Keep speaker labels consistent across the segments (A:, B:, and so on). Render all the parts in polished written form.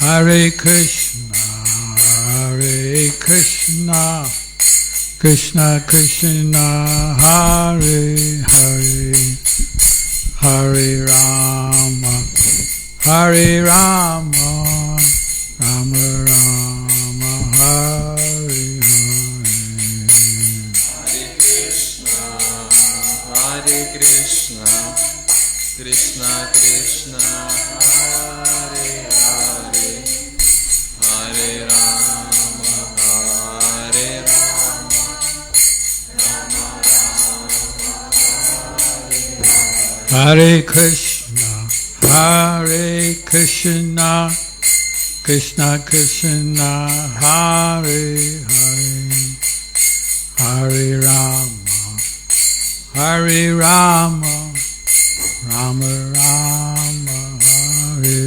A: Hare Krishna, Krishna Krishna, Hare Hare, Hare Rama, Hare Rama, Rama Rama, Hare
B: Hare Krishna, Krishna Krishna, Hare Hare, Hare Rama, Hare Rama, Rama Rama,
A: Hare Krishna, Krishna Krishna, Hare Hare, Hare Rama, Hare Rama, Rama Rama, Hare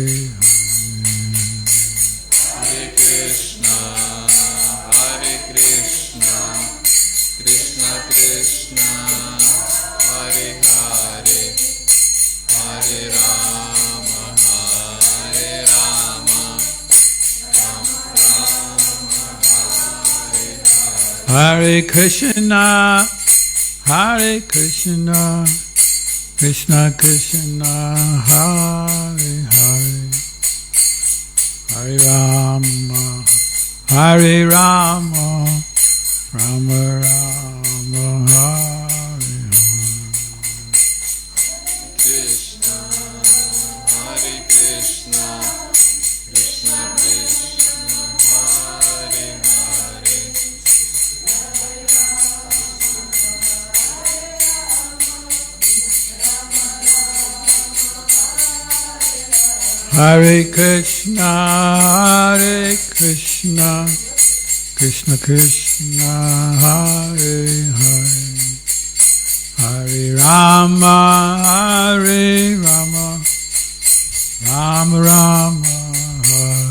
B: Hare Krishna, Krishna Krishna, Hare Hare, Hare Rama, Hare Rama, Rama Rama,
A: Hare Krishna, Krishna Krishna, Hare Hare, Hare Rama, Hare Rama, Rama Rama, Hare
B: Krishna, Krishna Krishna, Hare Hare,
A: Hare Krishna, Krishna Krishna, Hare Hare, Hare Rama, Hare Rama, Rama Rama, Hare Hare.
B: Krishna, Krishna Krishna, Hare Hare, Hare Rama, Hare Rama, Rama Rama, Hare Hare.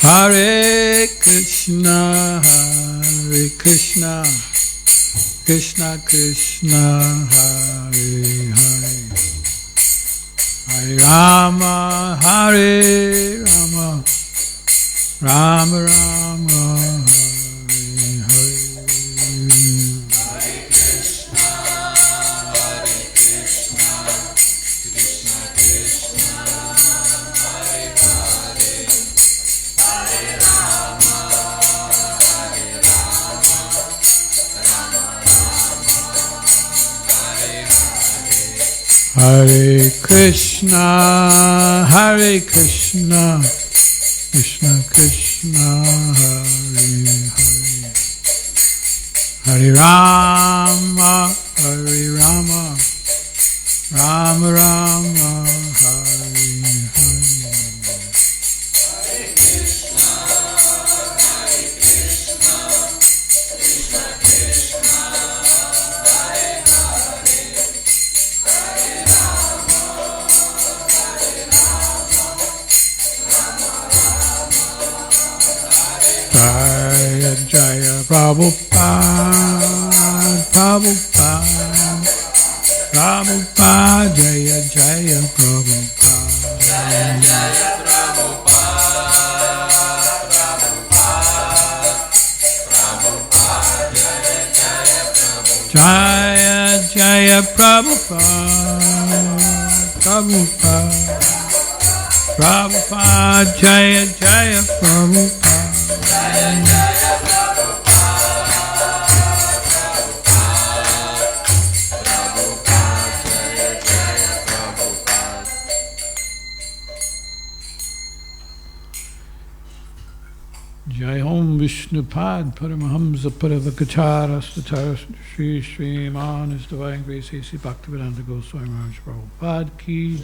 A: Hare Krishna, Krishna Krishna, Hare Hare, Hare Rama, Hare Rama, Rama Rama, Hare Hare.
B: Hare Krishna, Krishna Krishna, Hare Hare, Hare Rama, Hare Rama, Rama Rama, Hare Hare.
A: Hare Krishna, Krishna Krishna, Hare Hare, Hare Rama, Hare Rama, Rama Rama, Hare Hare.
B: Hare Krishna, Krishna Krishna, Hare Hare, Hare Rama, Hare Rama, Rama Rama, Hare
A: Jaya Jaya Prabhupada, Prabhupada, Jaya Jaya Prabhupada.
B: Jaya Jaya Prabhupada, Prabhupada, Jaya Jaya Prabhupada.
A: Jaya Jaya Prabhupada, Prabhupada, Jaya Jaya Prabhupada.
B: Jaya Jaya Prabhupada, Prabhupada, Jaya Jaya Prabhupada.
A: Jai Om Vishnupad Paramahamsa Paravakachara Statara Shri Sriman His Divine Grace A.C. Bhaktivedanta Swami Prabhupada Ki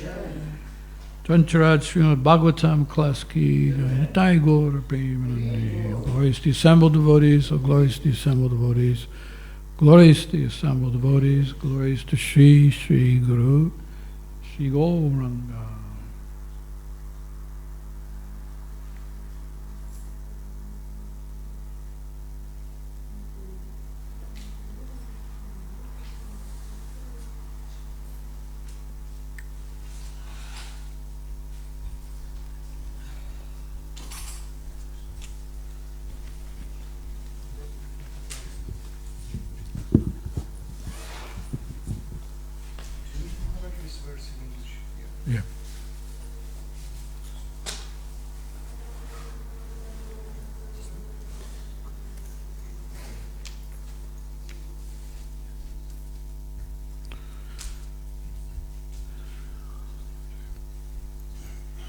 A: Chancharad Srimad Bhagavatam Class Ki Nitai Gaur Premanandi. Glorious assembled devotees, oh glorious assembled devotees, Glories to the assembled devotees, glories to Sri Sri Guru, Sri Gauranga. Yeah.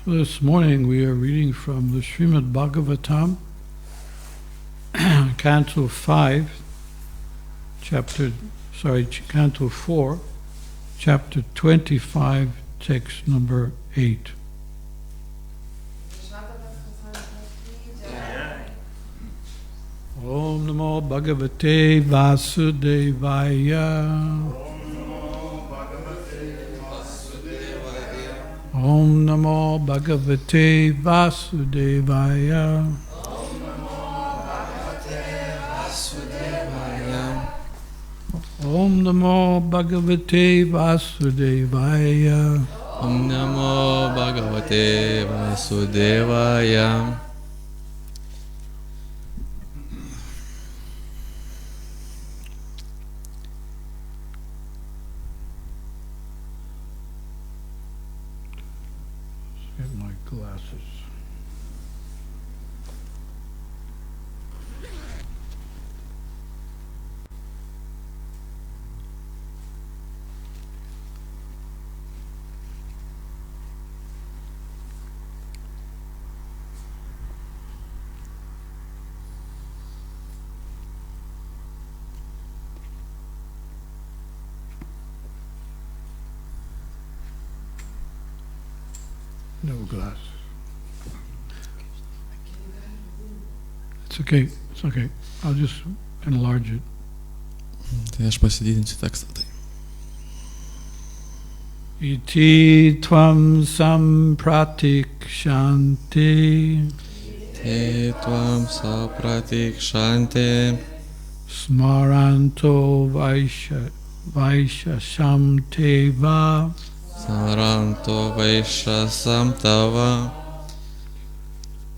A: So this morning we are reading from the Srimad Bhagavatam, Canto 5, Canto 4, Chapter 25, text number 8. Om Namo Bhagavate Vasudevaya. Om Namo Bhagavate Vasudevaya. Om Namo Bhagavate Vasudevaya.
B: Om Namo Bhagavate Vasudevaya.
A: Get my glasses. No glass. It's okay. It's okay. I'll just enlarge it.
B: Tai aš pasididinsiu tekstą. Tai.
A: Iti tvam sampratikshanti.
B: Te tvam sapratikshante.
A: Smaranto vaishasham teva.
B: Smaranto vaishasam tava.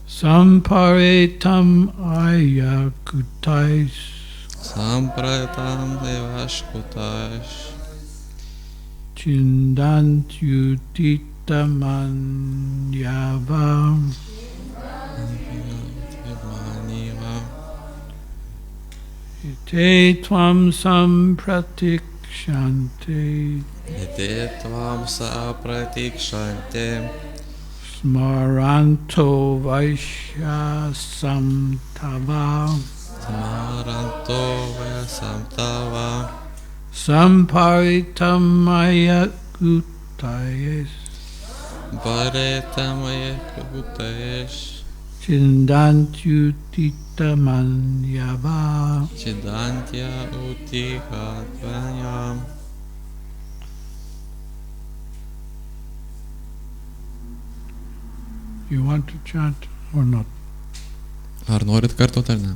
A: Samparetam ayakutais.
B: Sampratam devashkutais.
A: Chindantyutitamanyava. Ite tvam sampratikshante.
B: Ete tvam sapratikshante.
A: Smaranto vaishasam tava.
B: Smaranto vaishasam tava.
A: Samparitam ayakutais.
B: Paretamaya kutayesh.
A: Chindantyutitamanyava.
B: Chidantya utikhatvanyam.
A: You want to chant or not?
B: Ar norit kartot ar ne?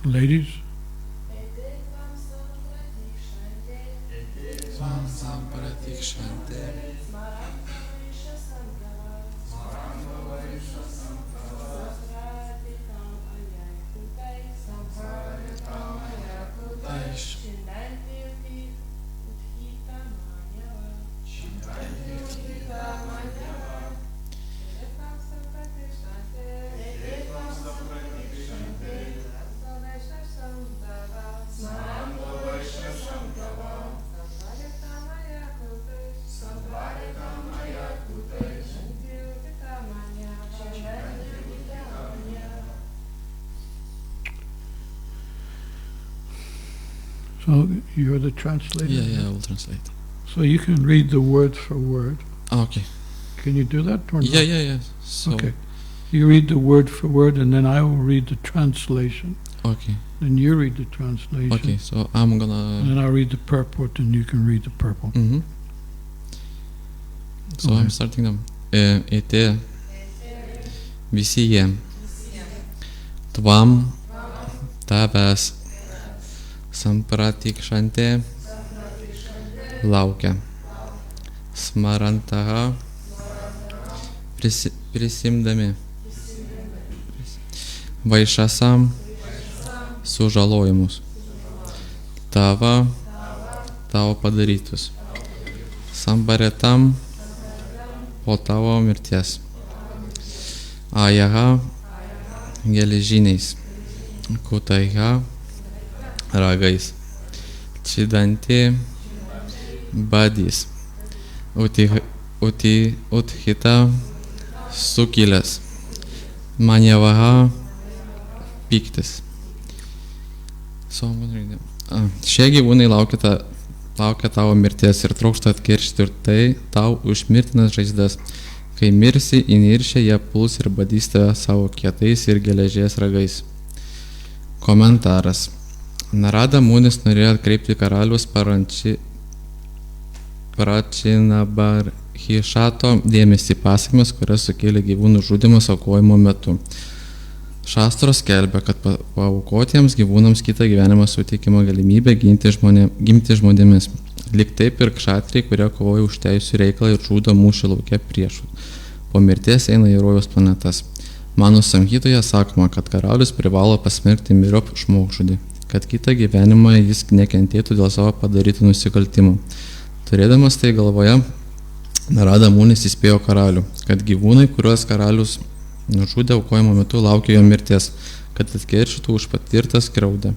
A: Ladies? So you're the translator?
B: Yeah, I will translate.
A: So you can read the word for word.
B: Okay.
A: Can you do that or not?
B: Yeah. So,
A: Okay. You read the word for word and then I will read the translation.
B: okay.
A: Then you read the translation.
B: Okay, so I'm
A: And
B: gonna...
A: then I'll read the purport and you can read the purport.
B: So
A: Okay.
B: I'm starting them. Ete visi jie tvam tavęs sampratikšante laukia smarantaha prisimdami vaišasam sužalojimus tavo padarytus sambaretam po tavo mirties ajaha geležiniais kutaiha ragais čidanti badys uthita sukilęs manjavaha pyktis. Šie gyvūnai laukia tavo mirties ir trokšta atkeršti ir tai tau užmirtinas žaizdas. Kai mirsi, įniršę jie puls ir badys tave savo kietais ir geležies ragais. Komentaras. Narada Munis norėjo atkreipti karalius Prachinabarhishato dėmesį pasekmes, kurias sukėlė gyvūnų žudymas aukojimo metu. Šastros skelbia, kad paaukotiems gyvūnams kitą gyvenimą suteikiama galimybė gimti žmonėmis. Lyg taip ir kšatriai, kurie kovoja už teisų reikalą ir žudo mūšio lauke priešų. Po mirties eina į rojaus planetas. Mano samhitoje sakoma, kad karalius privalo pasmerkti myriop žmogžudį, kad kitą gyvenimą jis nekentėtų dėl savo padarytų nusikaltimų. Turėdamas tai galvoje, Narada Munis įspėjo karalių, kad gyvūnai, kuriuos karalius nužudė aukojimo metu, laukia jo mirties, kad atkeršytų už patirtą skriaudą.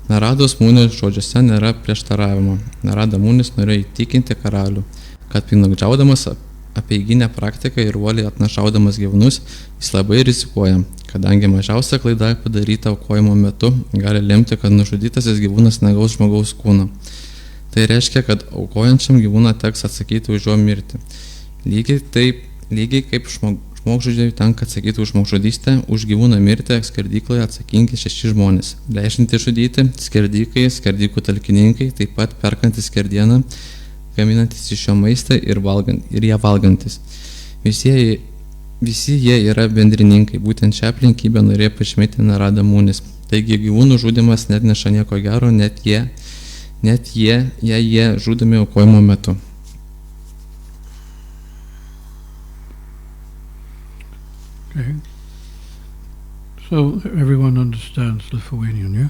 B: Narados Munio žodžiuose nėra prieštaravimo. Narada Munis norėjo įtikinti karalių, kad piktnaudžiaudamas apeiginę praktiką ir uoliai atnašaudamas gyvūnus, jis labai rizikuoja, kadangi mažiausia klaida padaryta aukojimo metu gali lemti, kad nužudytasis gyvūnas negaus žmogaus kūno. Tai reiškia, kad aukojančiam gyvūną teks atsakyti už jo mirtį. Lygiai kaip žmogžudžiui tenka atsakyti už žmogžudystę, už gyvūną mirtį skerdykloje atsakingi 6 žmonės. Leidžiantys žudyti, skerdykai, skerdykų talkininkai, taip pat perkantis skerdieną, gaminantis iš jo maistą ir ją valgantis. Visi jie yra bendrininkai, būtent šią aplinkybę norėjo pažymėti Narada Munis. Taigi gyvūnų žudymas net neša nieko gero, jei jie žudomi aukojimo metu.
A: Okay. So everyone understands Lithuanian, yeah?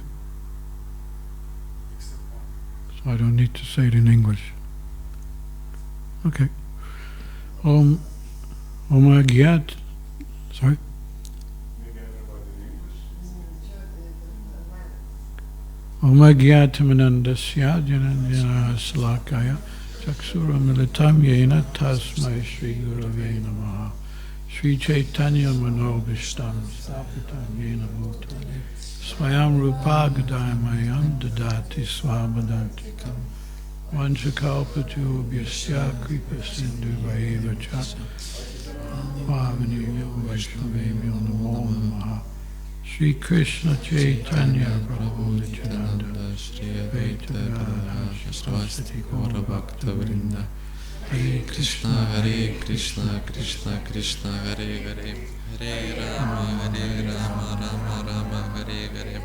A: So I don't need to say it in English. Okay. Omagyat, sorry? Omagyatamandasya jananjana slakaya chaksura militam yena tasmai Shri Gurave Namaha Shri Chaitanya Manobishtam Stapitam Yena Bhutale Swayam Rupa Gadamayam Dadati Swabhadantikam Vanchakalpatubhyasya Kripa Sindhu Vaevacha Pavani Vaishnavebhyo Namo Namaha Shri Krishna Chaitanya Prabhu Nityananda Shri Advaita Gadadhara Saraswati Gaura Bhakta-vrinda Hare Krishna Krishna Krishna Hare Hare Hare Rama Rama Rama Hare Hare.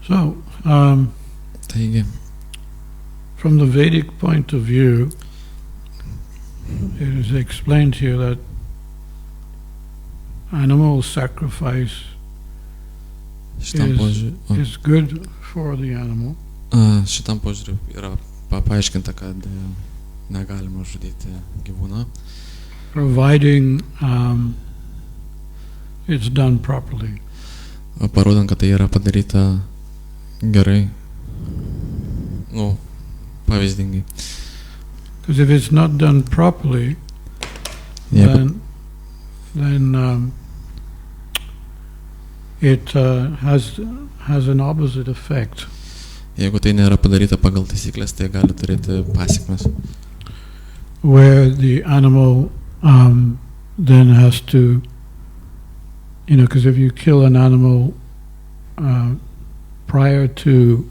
A: So, from the Vedic point of view, it is explained here that animal sacrifice is good for the animal.
B: Šitam požiūriu yra paaiškinta, kad negalima žudyti gyvūną.
A: Providing it's done properly.
B: Parodant, kad tai yra padaryta gerai. Nu, pavyzdingai.
A: Because if it's not done properly,
B: Jeigu,
A: then it has an opposite effect.
B: jeigu tai nėra padaryta pagal taisyklės, tai gali turėti pasekmes.
A: Where the animal then has to, because if you kill an animal prior to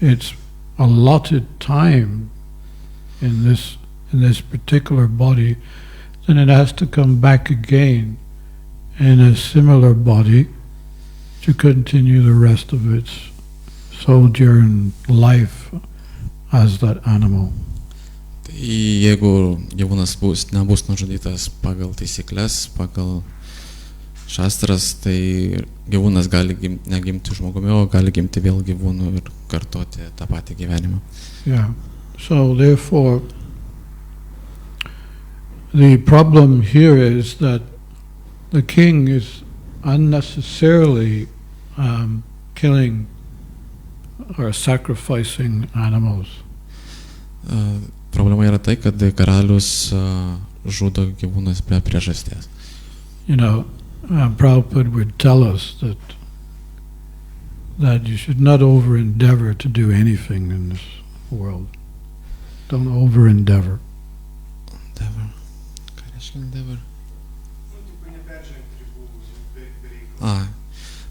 A: its allotted time in this particular body, then it has to come back again in a similar body to continue the rest of its sojourn life as that animal.
B: Tai jeigu gyvūnas nebus nužudytas pagal taisyklės, pagal šastras, tai gyvūnas gali negimti žmogumi, o gali gimti vėl gyvūnu ir kartoti tą patį gyvenimą.
A: Yeah. So therefore, the problem here is that the king is unnecessarily killing or sacrificing animals.
B: Problema yra tai, kad karalius žudo gyvūnas be priežasties.
A: Prabhupada would tell us that you should not over-endeavor to do anything in this world. Don't over-endeavor.
B: Endeavor. Ką reiškia endeavor?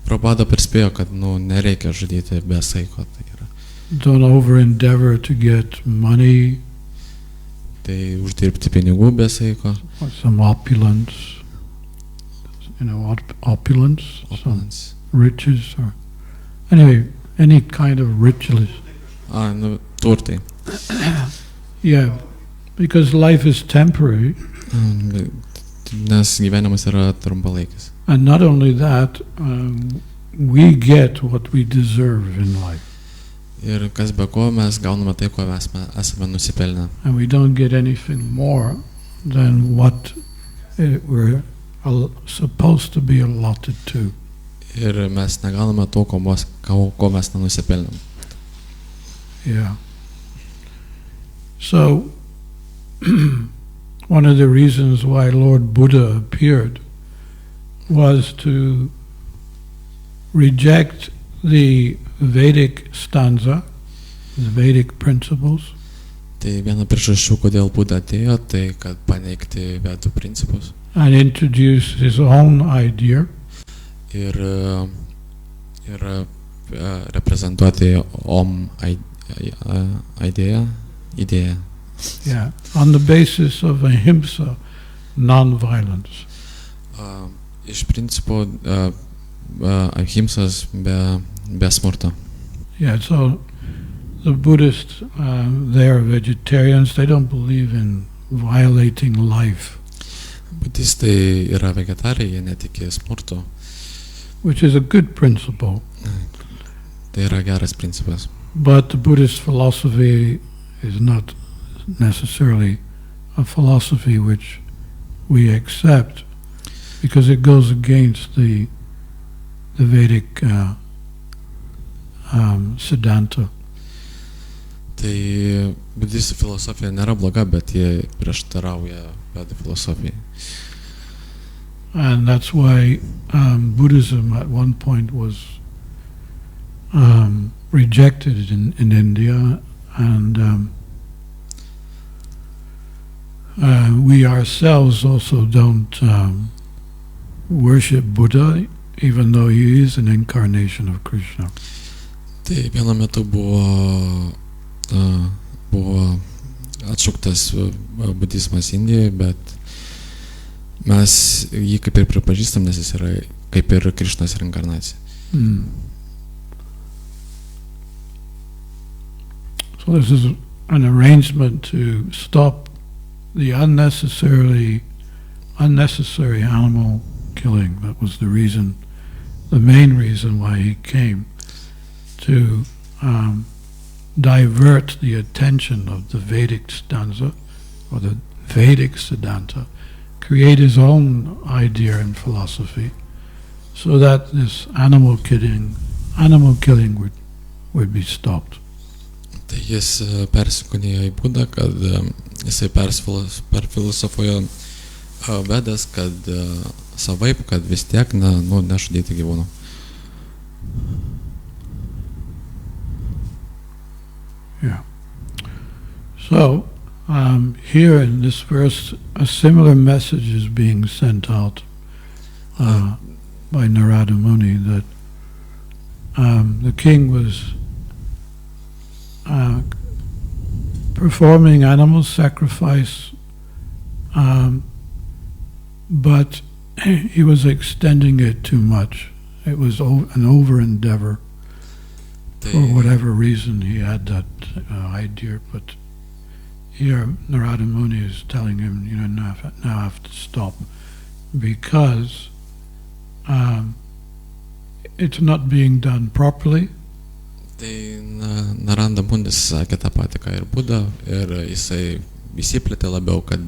B: Prabhupada perspėjo, kad nereikia žudyti be saiko. Tai yra.
A: Don't over-endeavor to get money.
B: Tai uždirbti pinigų be saiko.
A: Or some opulence. Opulence. Some riches. Or anyway, any kind of riches.
B: Turtai.
A: Yeah, because life is temporary.
B: Nes gyvenimas yra trumpalaikis.
A: And not only that, we get what we deserve in life.
B: Ir kas be ko, mes gauname tai, ko mes esame nusipelnę.
A: And we don't get anything more than what we're supposed to be allotted to.
B: Ir mes negauname to, ko mes nenusipelnėm.
A: Yeah. So, one of the reasons why Lord Buddha appeared was to reject the Vedic stanza, the Vedic principles.
B: Tai viena priežasčių, kodėl Buddha atėjo, tai kad paneigti vedų principus.
A: And introduce his own idea.
B: Ir reprezentuoti Om idėją.
A: Yeah, on the basis of ahimsa, non-violence.
B: Iš principo ahimsas be smurto.
A: Yeah, so the Buddhists, they are vegetarians, they don't believe in violating life.
B: Budistai yra vegetarai, jie netiki smurto.
A: Which is a good principle.
B: Tai yra geras principas.
A: But the Buddhist philosophy is not necessarily a philosophy which we accept, because it goes against the Vedic Siddhanta.
B: Tai budistų filosofija nėra bloga, bet jie prieštarauja vedų filosofijai.
A: And that's why Buddhism at one point was rejected in India, and we ourselves also don't worship Buddha, even though he is an incarnation of Krishna.
B: Tai vienu metu buvo atšauktas budizmas Indijoje, bet mes jį kaip ir pripažįstam, nes jis yra kaip ir Krishnos reinkarnacija.
A: So this is an arrangement to stop the unnecessary animal killing. That was the main reason why he came, to divert the attention of the Vedic stanza or the Vedic Siddhanta, create his own idea and philosophy, so that this animal killing would be stopped.
B: Tai jis persikūnėjo į būdą, kad jisai perfilosofuoja vedas, kad savaip, kad vis tiek nežudyti gyvūnų.
A: Yeah. So, here in this verse, a similar message is being sent out by Narada Muni, that the king was performing animal sacrifice, but he was extending it too much. It was an over-endeavor. For whatever reason he had that idea, but here Narada Muni is telling him, now have to stop, because it's not being done properly.
B: Tai Narada Munis sakė tą patį, ką ir Buda, ir jisai įsiplėtė labiau, kad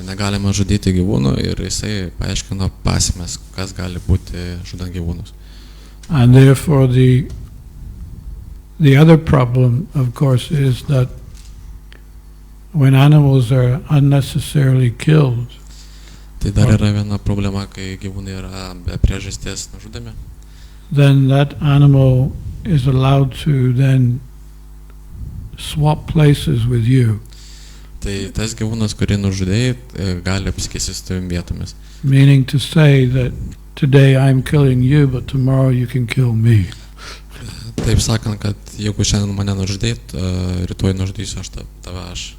B: negalima žudyti gyvūnų, ir jisai paaiškino pasekmes, kas gali būti žudant gyvūnus.
A: And therefore the other problem, of course, is that when animals are unnecessarily killed,
B: tai dar yra viena problema, kai gyvūnai yra be priežasties nužudomi,
A: then that animal is allowed to then swap places with you.
B: Tai tas gyvūnas, kurį nužudėjai, gali apsikeisti su tavim vietomis.
A: Meaning to say that today I'm killing you, but tomorrow you can kill me.
B: Taip sakant, kad jeigu šiandien mane nužudėjai, rytoj nužudysiu aš tave aš.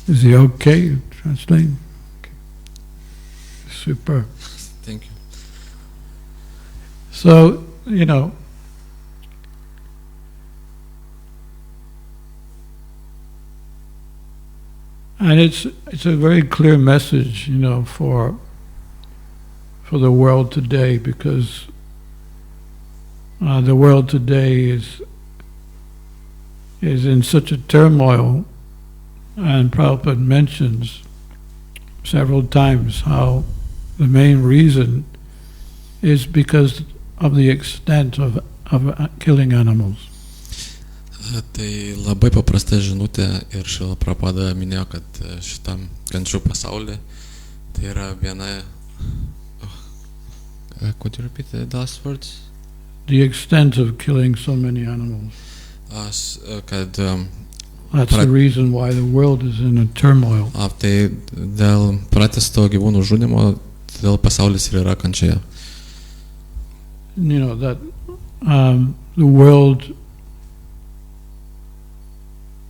A: Is he okay? Translate. Okay. Super.
B: Thank you.
A: So, and it's a very clear message, for the world today, because the world today is in such a turmoil, and Prabhupada mentions several times how the main reason is because of the extent of killing animals.
B: Tai labai paprasta žinutė, ir Šrila Prabhupada minėjo, kad šitam kančių pasaulyje tai yra viena. Could you repeat the last words?
A: The extent of killing so many animals. That's the reason why the world is in a turmoil.
B: Tai dėl pratesto gyvūnų žudimo, dėl pasaulis ir yra kančioje.
A: That the world,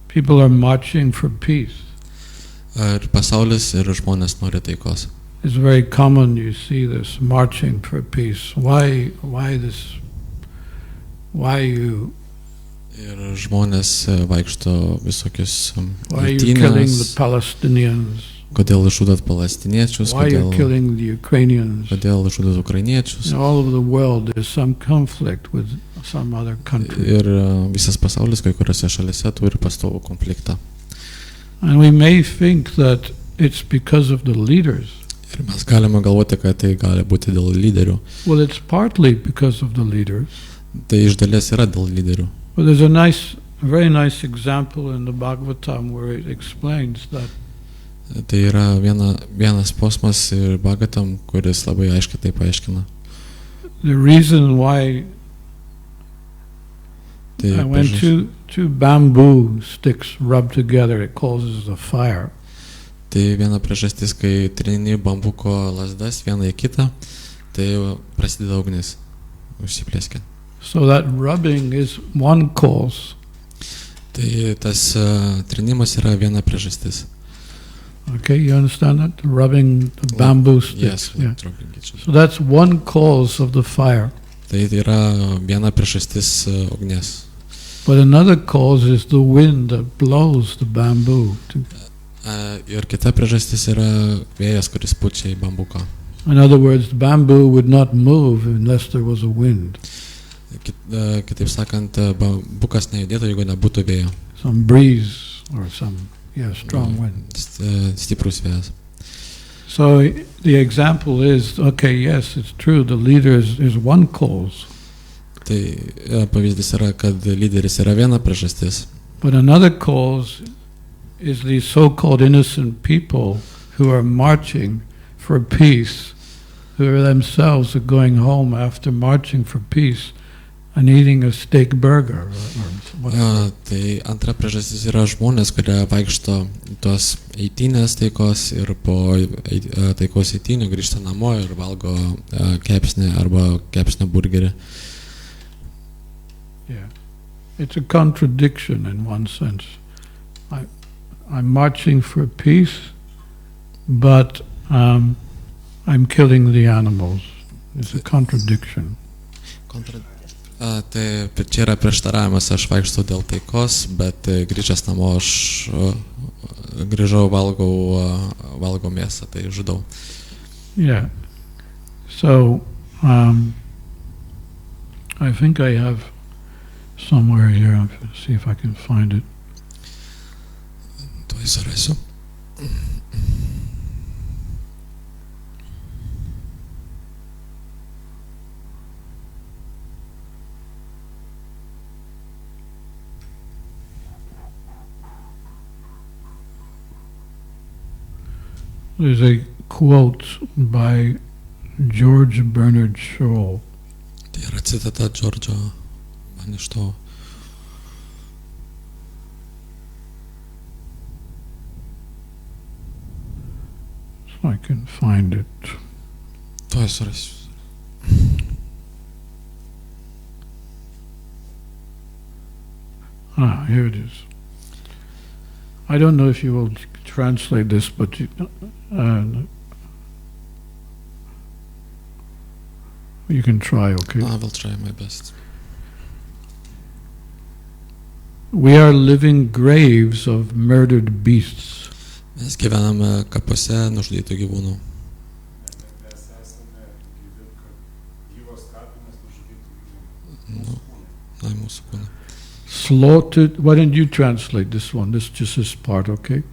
A: people are marching for peace.
B: Ir pasaulis ir žmonės nori taikos.
A: It's very common, you see this marching for peace. Why this? Why you?
B: Ir žmonės vaikšto visokius
A: Why are you killing the Palestinians?
B: Kodėl žudot palestiniečius?
A: Why are you killing the Ukrainians?
B: Kodėl žudot ukrainiečius?
A: In all over the world there's some conflict with some other country.
B: Ir visas pasaulis kai kuriuose šalyse turi pastovų konfliktą.
A: And we may think that it's because of the leaders.
B: Ir mes galime galvoti, kad tai gali būti dėl lyderių.
A: Well, it's partly because of the leaders.
B: Tai iš dalies yra dėl lyderių.
A: But there's a very nice example in the Bhagavatam where it explains that.
B: Tai yra vienas posmas ir Bhagavatam, kuris labai aiškiai tai paaiškina.
A: The reason why when two bamboo sticks rub together, it causes a fire.
B: Tai viena priežastis, kai trini bambuko lazdas vieną į kitą, tai prasideda ugnis, užsiplėskia.
A: So that rubbing is one cause.
B: Tai tas trinimas yra viena priežastis.
A: Okay, you understand that? Rubbing the bamboo sticks.
B: Yes,
A: yeah. So that's one cause of the fire.
B: Tai yra viena priežastis ugnies.
A: But another cause is the wind that blows the bamboo.
B: Ir kita priežastis yra vėjas, kuris pučia į bambuką.
A: In other words, the bamboo would not move unless there was a wind.
B: Kitaip sakant, bambukas nejudėtų, jeigu nebūtų vėjo.
A: Some breeze or some strong wind.
B: Stiprus vėjas.
A: So the example is, okay, yes, it's true, the leader is one cause.
B: Tai pavyzdys yra, kad lyderis yra viena priežastis.
A: But another cause is these so-called innocent people who are marching for peace, who are themselves going home after marching for peace and eating a steak burger or whatever.
B: Tai antra priežastis yra žmonės, kurie vaikšto tos eitynės taikos ir po taikos eitynių grįžta namo ir valgo kepsnį arba kepsnio burgerį.
A: Yeah. It's a contradiction in one sense. I'm marching for peace, but I'm killing the animals. It's a contradiction.
B: Tai čia yra prieštaravimas, aš vaikštau dėl taikos, bet grįžęs namo aš grįžau, valgau mėsą, tai žudau.
A: Yeah. So, I think I have somewhere here, I'll see if I can find it.
B: Tuoj surasiu.
A: There's a quote by George Bernard Shaw.
B: Tai yra citata Džordžo Baništovo.
A: So I can find it.
B: Tuoj surasiu.
A: Here it is. I don't know if you will translate this, but you can try, okay?
B: I will try my best.
A: We are living graves of murdered beasts.
B: Mes gyvename kapuose nužudytų gyvūnų. Mūsų kūnai.
A: Slaughtered. Why don't you translate this one? This just this part, okay?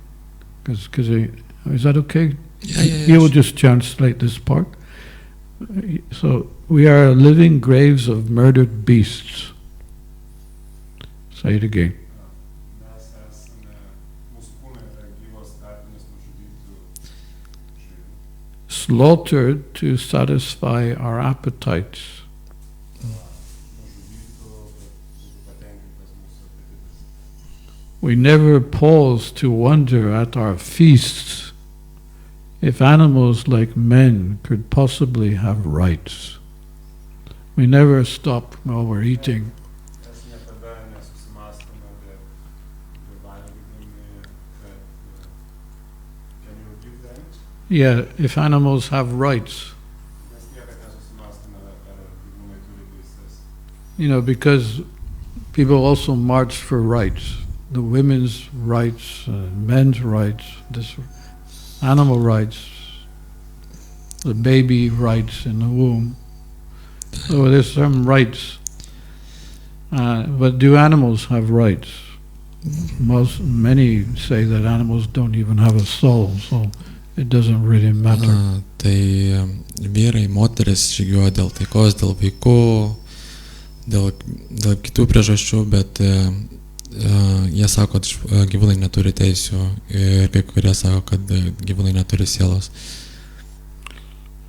A: Because is that okay?
B: Yeah.
A: You will just translate this part. So we are living graves of murdered beasts. Say it again. Slaughtered to satisfy our appetites. We never pause to wonder at our feasts if animals like men could possibly have rights. We never stop while we're eating. Yeah, if animals have rights. You know, because people also march for rights. The women's rights, men's rights, this animal rights, the baby rights in the womb. So there's some rights. But do animals have rights? Many say that animals don't even have a soul, so it doesn't really matter.
B: Tai vyrai, moteris žygiuoja dėl taikos, dėl vaikų, dėl kitų priežasčių, bet jie sako, kad gyvūnai neturi teisių ir kai kurie sako, kad gyvūnai neturi sielos.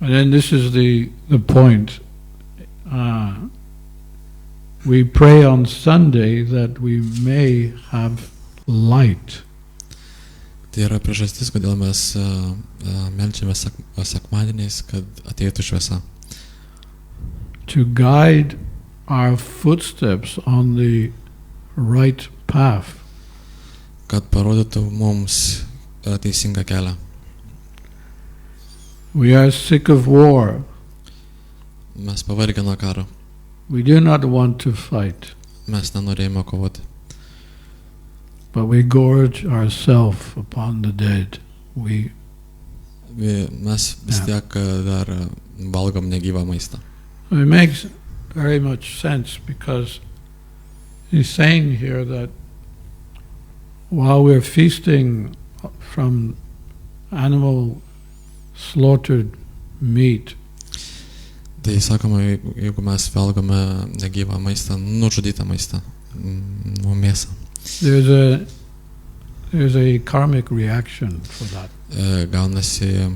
A: And then this is the point. We pray on Sunday that we may have light.
B: Tai yra priežastis, kodėl mes meldžiame sekmadieniais, kad ateitų šviesa.
A: To guide our footsteps on the right path.
B: Kad parodytų mums teisingą kelią.
A: We are sick of war.
B: Mes pavargę nuo karo.
A: We do not want to fight.
B: Mes nenorėjome kovoti.
A: But we gorge ourselves upon the dead. Mes
B: vis tiek dar valgom negyvą maistą.
A: It makes very much sense because he's saying here that while we're feasting from animal slaughtered meat,
B: Tai sakoma, jeigu mes valgome negyvą maistą, nužudytą maistą, mėsą.
A: There's a karmic reaction for that.
B: Gaunasi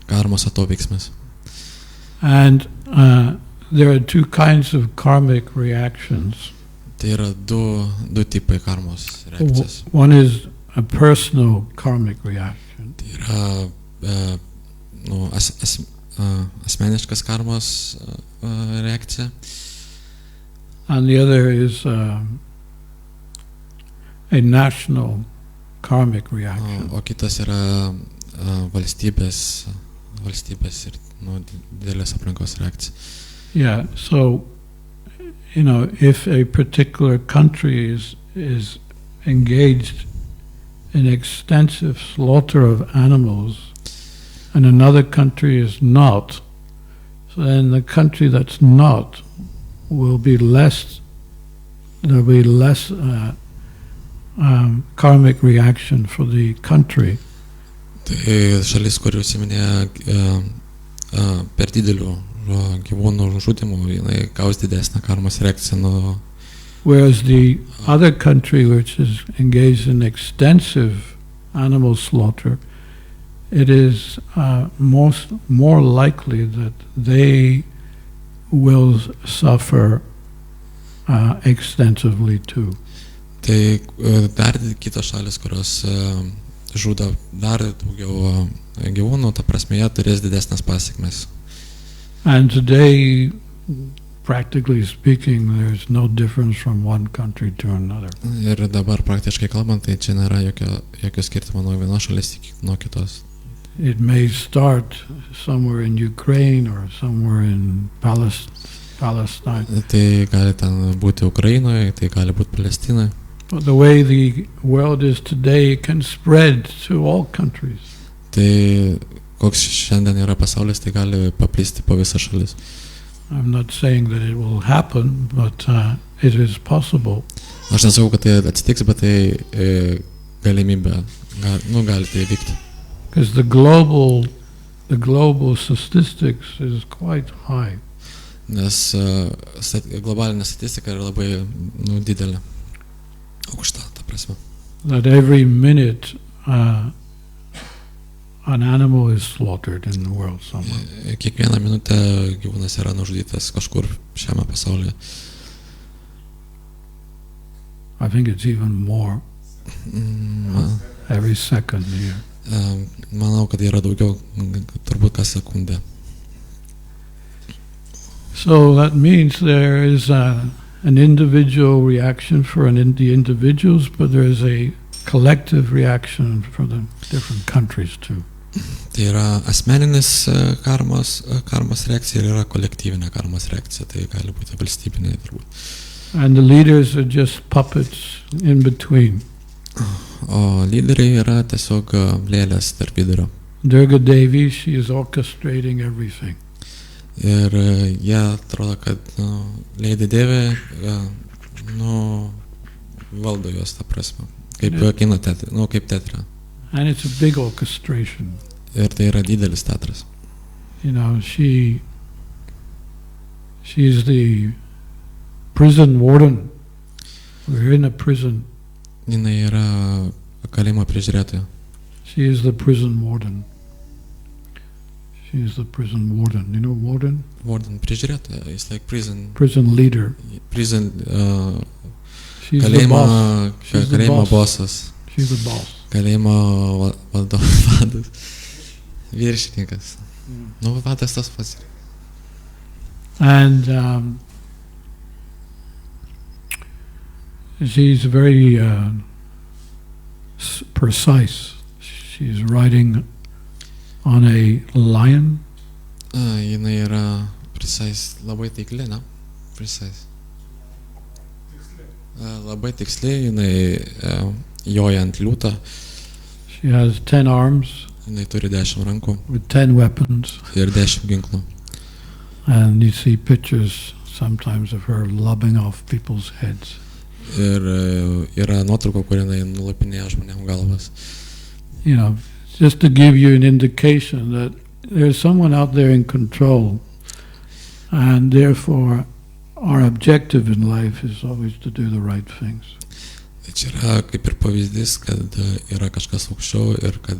B: karmos atoveiksmis.
A: And there are two kinds of karmic reactions.
B: Tai yra du tipai karmos reakcijos.
A: One is a personal karmic reaction.
B: Tai yra asmeniškas karmos reakcija.
A: And the other is a national karmic reaction.
B: O kitas yra valstybės ir didelės aplinkos reakcija.
A: Yeah, so if a particular country is engaged in extensive slaughter of animals and another country is not, so then the country that's not will be less, there'll be less karmic reaction for the country.
B: Tai šalis, kuri užsiminėja per didelių gyvūnų žudimų, jinai gaus didesnę karmos reakciją.
A: Whereas the other country which is engaged in extensive animal slaughter, it is more likely that they will suffer extensively too.
B: Tai dar kitos šalis, kurios žudo dar daugiau gyvūnų, ta prasme, jie turės didesnės pasekmes.
A: And today, practically speaking, there's no difference from one country to another.
B: Ir dabar praktiškai kalbant, tai čia nėra jokio skirtumo nuo vienos šalies nuo kitos.
A: It may start somewhere in Ukraine or somewhere in Palestine.
B: Tai gali ten būti Ukrainoje, tai gali būti Palestinoje.
A: But the way the world is today, it can spread to all countries.
B: Tai koks šiandien yra pasaulis, tai gali paplisti po visą šalis.
A: I'm not saying that it will happen, but it is possible.
B: Aš nesakau, kad tai atsitiks, bet tai galimybė, gali tai vykti.
A: Because the global statistics is quite high.
B: Nes globalinė statistika yra labai didelė, aukšta, ta prasme.
A: That every minute an animal is slaughtered in the world somewhere.
B: Kiekvieną minutę gyvūnas yra nužudytas kažkur šiame pasaulyje.
A: I think it's even more every second here.
B: Manau, kad yra daugiau, turbūt kas sekundę.
A: So that means there is an individual reaction for the individuals, but there is a collective reaction for the different countries too.
B: Tai yra asmeninis karmos reakcija ir yra kolektyvinė karmos reakcija, tai gali būti valstybinė turbūt.
A: And the leaders are just puppets in between.
B: O lyderiai yra tiesiog lėlės tarp vidurio.
A: Durga Devi, she is orchestrating everything.
B: Ir jie atrodo, kad Lady Devi valdo juos, ta prasme, kaip kino teatre, kaip teatre.
A: And it's a big orchestration.
B: Ir tai yra didelis teatras.
A: She's the prison warden. We're in a prison.
B: Jinai yra kalėjimo prižiūrėtoja.
A: She is the prison warden. She is the prison warden. You know warden?
B: Warden, prižiūrėtoja. It's like prison.
A: Prison leader.
B: Prison.
A: She's the boss.
B: Kalėjimo bossas.
A: She's the boss.
B: Kalėjimo vadas. Viršininkas. Vadas tas pats.
A: And she's very precise. She's riding on a lion.
B: Jinai yra precise, labai taikli, ne? Precise. Labai tiksli, jinai joja ant liūto.
A: She has 10 arms.
B: Jinai turi 10 rankų.
A: With 10 weapons.
B: Ir 10 ginklų.
A: And you see pictures sometimes of her lobbing off people's heads.
B: Ir yra nuotrauka, kur jinai nulapinėja žmonėm galvas.
A: Just to give you an indication that there's someone out there in control. And therefore, our objective in life is always to do the right things.
B: Tai čia yra kaip ir pavyzdys, kad yra kažkas aukščiau ir kad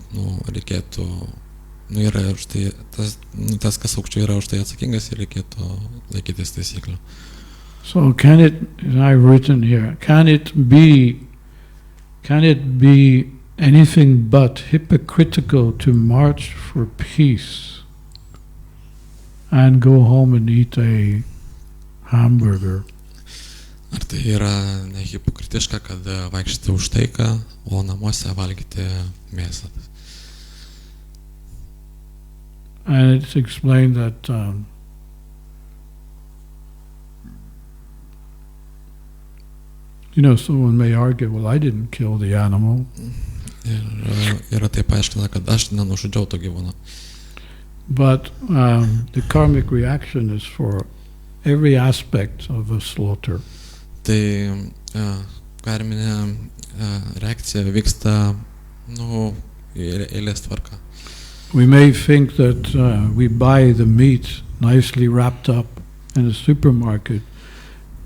B: reikėtų, yra už tai, tas kas aukščiau yra už tai atsakingas ir reikėtų laikytis taisyklių.
A: So can it, as I've written here, can it be anything but hypocritical to march for peace and go home and eat a hamburger?
B: Ar tai yra nehipokritiška, kad vaikščiate už taiką, o namuose valgyti mėsą?
A: And it's explained that someone may argue, well, I didn't kill the animal.
B: Yra taip paaiškina, kad aš nenužudžiau to gyvūno.
A: But the karmic reaction is for every aspect of a slaughter.
B: Tai karminė reakcija vyksta eilės tvarka.
A: We may think that we buy the meat nicely wrapped up in a supermarket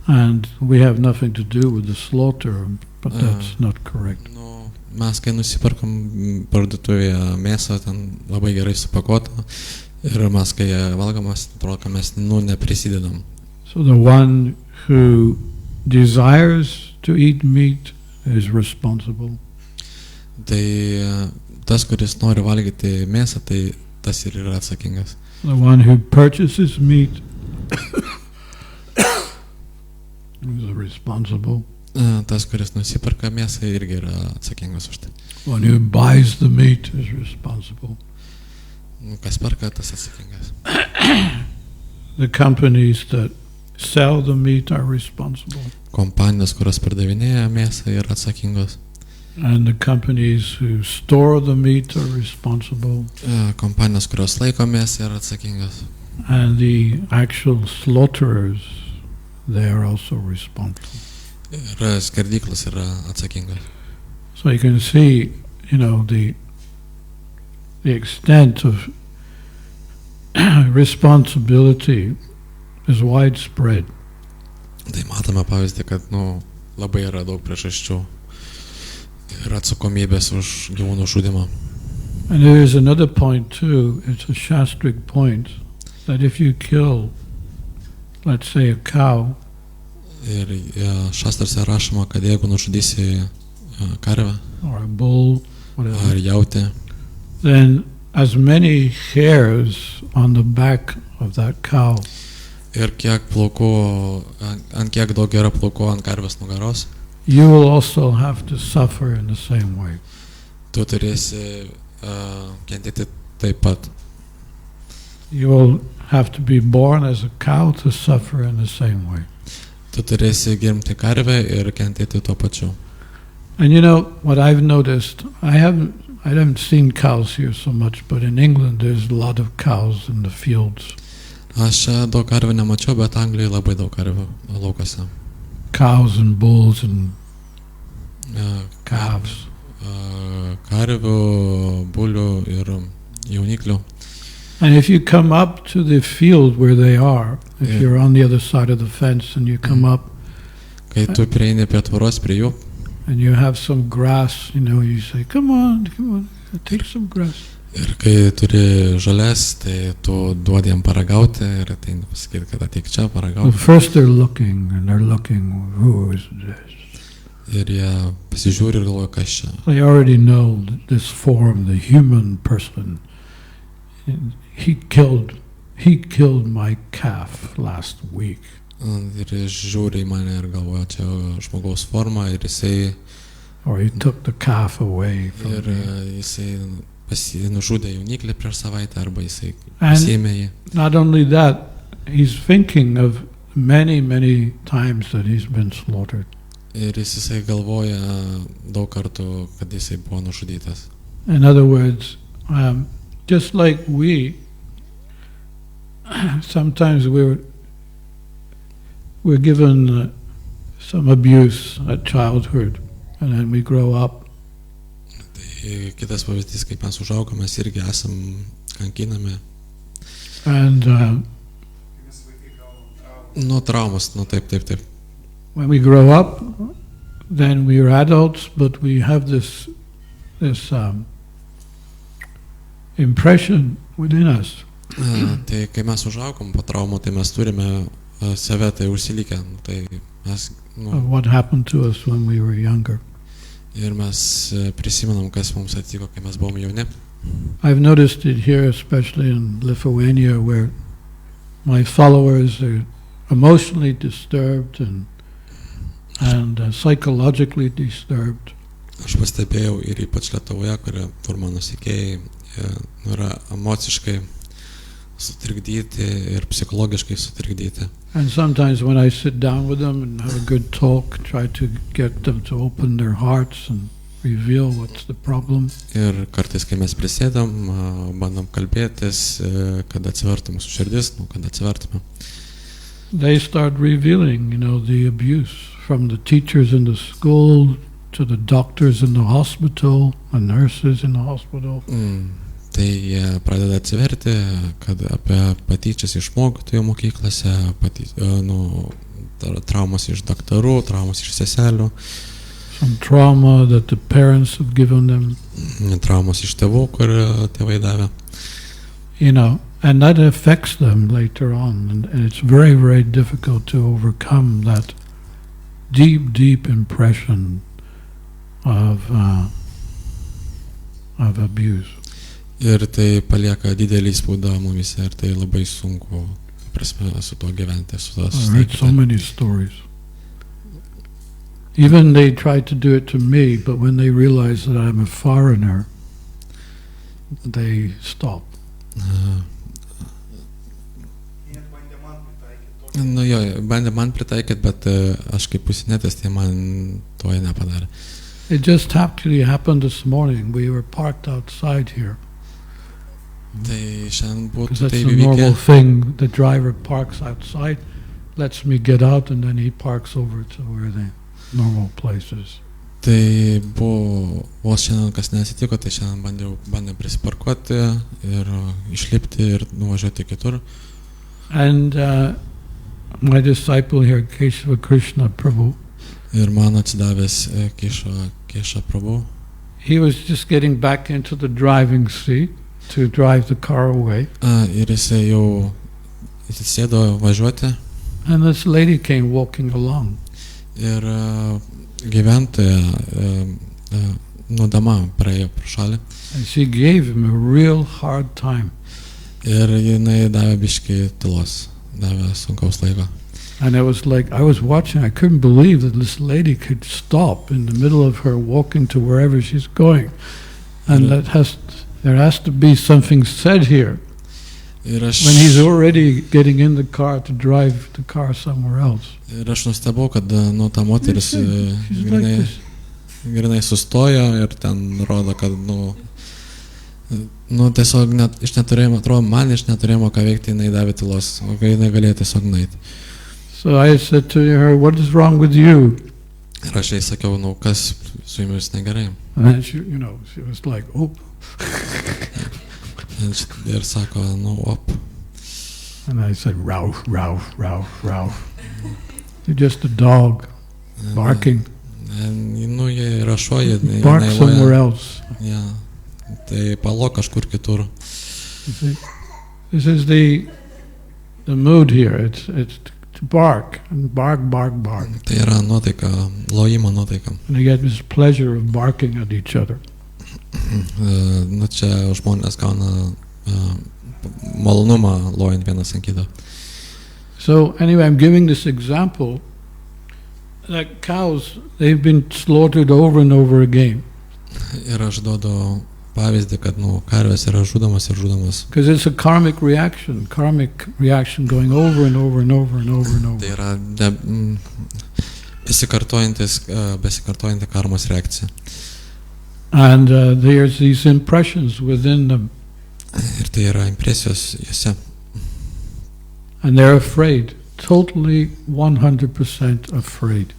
A: and we have nothing to do with the slaughter, but that's not correct.
B: Mes, kai nusiperkam parduotuvėje mėsą, ten labai gerai supakuota, ir mes, kai valgomas, atrodo, kad mes neprisidedam.
A: So the one who desires to eat meat is responsible.
B: Tai tas, kuris nori valgyti mėsą, tai tas ir yra atsakingas.
A: The one who purchases meat is responsible.
B: Tas, kuris nusiperka mėsą, irgi yra atsakingas už tai.
A: One who buys the meat is responsible.
B: Kas perka, tas atsakingas.
A: The companies that sell the meat are responsible.
B: Kompanijos, kurios pardavinėja mėsą, yra atsakingos.
A: And the companies who store the meat are responsible.
B: Kompanijos, kurios laiko mėsą, yra atsakingas.
A: And the actual slaughterers, they are also responsible.
B: Ir skerdyklos yra atsakingas.
A: So you can see, the extent of responsibility is widespread.
B: Tai matome pavyzdį, kad labai yra daug priežasčių ir atsakomybės už gyvūnų žudimą.
A: And there is another point too, it's a shastric point, that if you kill, let's say, a cow,
B: ir šastrose rašoma, kad jeigu nužudysi karvę
A: or a bull, whatever,
B: ar jautį,
A: then as many hairs on the back of that cow
B: ir kiek plaukų, ant kiek daug yra plaukų ant karvės nugaros,
A: you will also have to suffer in the same way.
B: tu turėsi kentėti taip pat.
A: You will have to be born as a cow to suffer in the same way.
B: Tu turėsi gimti karvę ir kentėti tuo pačiu.
A: And what I've noticed, I haven't seen cows here so much, but in England there's a lot of cows in the fields.
B: Aš čia daug karvių nemačiau, bet Anglijoje labai daug karvių laukose.
A: Cows and bulls and calves.
B: Karvių, bulių ir jauniklių.
A: And if you come up to the field where they are, if you're on the other side of the fence and you come up,
B: kai tu prieini prie tvoros prie jų,
A: and you have some grass, you say, come on, take some grass.
B: Ir kai turi žolės, tai tu duodi jam paragauti ir tai pasakyti, kad ateik čia paragauti.
A: Well, first they're looking, who is this?
B: Ir jie pasižiūri ir galvoja, kas čia.
A: They already know that this form, the human person, he killed my calf last week.
B: Ir jis žiūri į mane ir galvoja, čia žmogaus forma ir jisai...
A: Or he took the calf away from
B: ir
A: me.
B: Jisai nužudė jauniklį prieš savaitę arba jisai pasiėmė jį.
A: Not only that, he's thinking of many, many times that he's been slaughtered.
B: Ir jisai galvoja daug kartų, kad jisai buvo nužudytas.
A: In other words, just like we, sometimes we're given some abuse at childhood, and then we grow up.
B: Tai kitas pavyzdys, kaip mes užaugome, mes irgi esam kankinami.
A: And
C: Nes vaikai
B: Nu, traumas, nu taip.
A: When we grow up, then we are adults, but we have this impression within us.
B: Tai kai mes užaugom po traumų, tai mes turime save tai užsilikę. Tai mes,
A: Of what happened to us when we were younger.
B: Ir mes prisimenam, kas mums atsitiko, kai mes buvom jauni.
A: I've noticed it here, especially in Lithuania, where my followers are emotionally disturbed and psychologically disturbed.
B: Aš pastebėjau ir ypač Lietuvoje, kur mano sekėjai yra emociškai sutrikdyti ir psichologiškai sutrikdyti.
A: And sometimes when I sit down with them and have a good talk, try to get them to open their hearts and reveal what's the problem.
B: Ir kartais, kai mes prisėdam, bandom kalbėtis, kad atsivertų mūsų širdis, kad atsivertume.
A: They start revealing, the abuse from the teachers in the school to the doctors in the hospital and nurses in the hospital.
B: Tai jie pradeda atsiverti, kad apie patyčias iš mokytojų mokyklose, traumas iš daktarų, traumas iš seselių.
A: Some trauma that the parents have given them.
B: Traumas iš tėvų, kur tėvai davė.
A: And that affects them later on, and it's very, very difficult to overcome that deep impression of abuse.
B: Ir tai palieka didelį įspaudą mumise, ir tai labai sunku, prasme, su tuo gyventi, su tuo
A: susitaikyti. I heard so many stories. Even they tried to do it to me, but when they realize that I'm a foreigner, they stop.
B: Jo, bandė man pritaikyti, bet aš kaip užsienietis, tai man to nepadarė.
A: It just actually happened this morning. We were parked outside here.
B: Tai šiandien būtų
A: Because that's
B: tai
A: a normal thing. The driver parks outside, lets me get out, and then he parks over to where the normal place is.
B: Tai buvo, vos šiandien kas nesitiko, tai šiandien bandė prisiparkuoti ir išlipti ir nuvažiuoti kitur.
A: And my disciple here, Krishna Prabhu,
B: ir man atsidavęs Krisha Prabhu,
A: he was just getting back into the driving seat to drive the car away.
B: Ir jisai jau sėdo važiuoti.
A: And this lady came walking along.
B: Ir gyventoja dama praėjo pro šalį.
A: And she gave him a real hard time.
B: Ir jinai davė biškį tylos, davė sunkaus laiko.
A: And it was like, I was watching, I couldn't believe that this lady could stop in the middle of her walking to wherever she's going. And there has to be something said here. When he's already getting in the car to drive the car somewhere else.
B: Ir aš nustebau, kad ta moteris grinai sustojo ir ten rodo, kad tiesiog iš neturėjimo, atrodo, man iš neturėjimo ką veikti, jinai davė tylos, o kai jinai galėjo tiesiog nueiti.
A: So I said to her, what is wrong with you?
B: Ir aš jai sakiau, kas su jumis negerai.
A: And she was like, oh.
B: Ir sako, op.
A: And I said, Ralph. You're just a dog barking.
B: Jie yra šuo, jie
A: bark somewhere else.
B: Tai palok kažkur kitur.
A: This is the mood here. It's to bark and bark.
B: Tai yra nuotaika, lojimo nuotaika.
A: And they get this pleasure of barking at each other.
B: Čia žmonės gauna malonumą lojant vienas ant kito.
A: So anyway, I'm giving this example that cows, they've been slaughtered over and over again.
B: Ir aš duodu pavyzdį, kad karvės yra žudomas ir žudomas.
A: Because it's a karmic reaction going over and over and over and over and over.
B: Tai yra besikartojanti karmos reakcija.
A: And there's these impressions within them.
B: Ir tai yra impresijos juose.
A: And they're afraid, totally 100% afraid.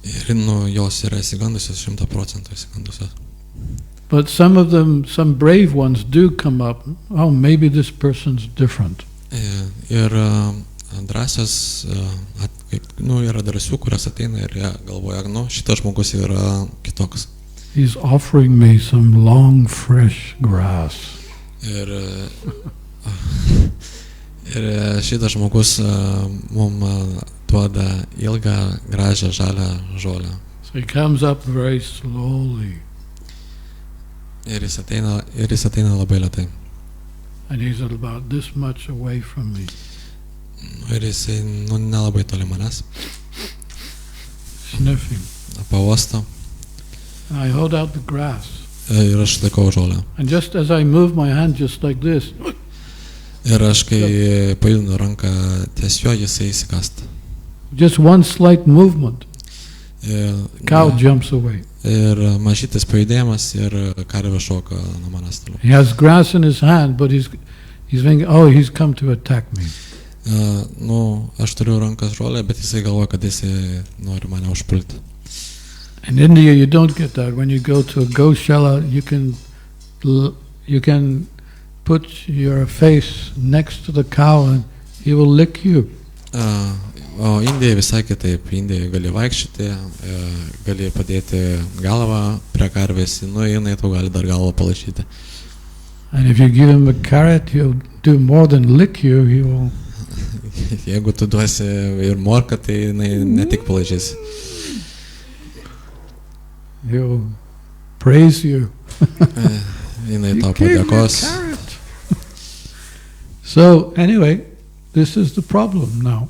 B: Ir jos yra įsigandusios, 100% įsigandusios.
A: But some of them, some brave ones do come up, oh, maybe this person's different.
B: Ir drąsios, yra drąsių, kurios ateina ir jie galvoja, šitas žmogus yra kitoks.
A: He's offering me some long, fresh grass.
B: Ir šitas žmogus mums duoda ilgą, gražią, žalią žolę.
A: So he comes up very slowly.
B: Ir jis ateina labai lėtai.
A: And he's about this much away from me.
B: Ir jisai nelabai toli manęs.
A: Sniffing.
B: Pauosto.
A: And I hold out the grass.
B: Ir aš laikau žolę.
A: And just as I move my hand just like this.
B: Ir aš kai pajudinu ranką ties juo, jisai įsikasta.
A: Just one slight movement. Cow jumps away.
B: Ir mažytis pajudėjimas ir karvė šoka nuo manęs toliau.
A: He has grass in his hand, but he's thinking, oh, he's come to attack me.
B: Aš turiu rankas žolę, bet jisai galvoja, kad jisai nori mane užpulti.
A: In India, you don't get that. When you go to a Goshala, you can put your face next to the cow and he will lick you.
B: O Indija visai kitaip. Indija gali vaikščioti, gali padėti galvą prie karvės, jinai tau gali dar galvą palašyti.
A: And if you give him a carrot, he'll do more than lick you, he will...
B: Jeigu tu duosi ir morką, tai jinai ne tik palašys.
A: He'll praise you.
B: Jinai tau padėkos.
A: So, anyway, this is the problem now.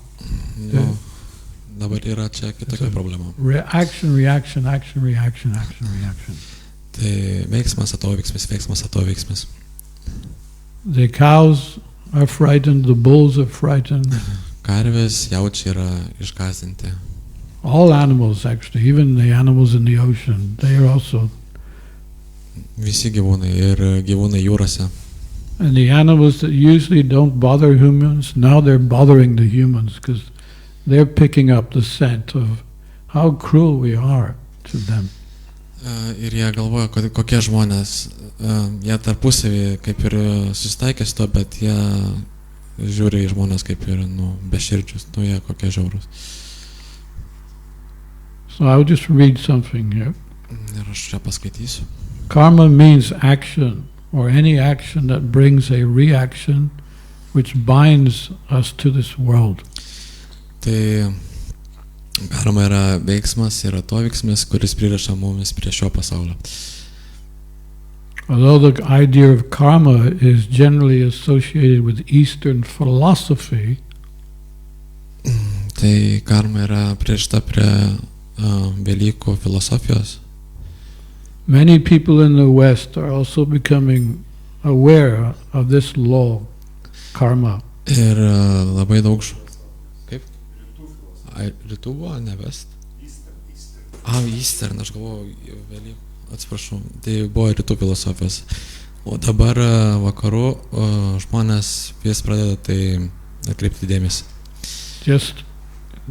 B: Dabar yra čia kitokia problema.
A: Action, reaction, action, reaction, action, reaction.
B: Tai veiksmas, atoveiksmis, veiksmas, atoveiksmis.
A: The cows are frightened, the bulls are frightened.
B: Karvės, jaučiai yra išgąsdinti.
A: All animals, actually, even the animals in the ocean, they are also.
B: Visi gyvūnai ir gyvūnai jūrose.
A: And the animals that usually don't bother humans, now they're bothering the humans because they're picking up the scent of how cruel we are to them.
B: Ir jie galvoja, kokie žmonės, jie tarpusavį kaip ir susitaikė su to, bet jie žiūri į žmonės kaip ir beširdžius, jie kokie žiaurūs.
A: So I'll just read something here.
B: Ir aš čia paskaitysiu.
A: Karma means action, or any action that brings a reaction which binds us to this world.
B: Tai karma yra veiksmas ir atoveiksmis, kuris pririša mumis prie šio pasaulio.
A: Although the idea of karma is generally associated with Eastern philosophy,
B: tai karma yra pririšta prie Velykų filosofijos.
A: Many people in the West are also becoming aware of this law, karma.
B: Ir labai daug Rytų buvo, ne West? Eastern, aš galvoju, Velykų, atsiprašau, tai buvo Rytų filosofijos. O dabar vakarų žmonės vis pradeda tai atkreipti dėmesį.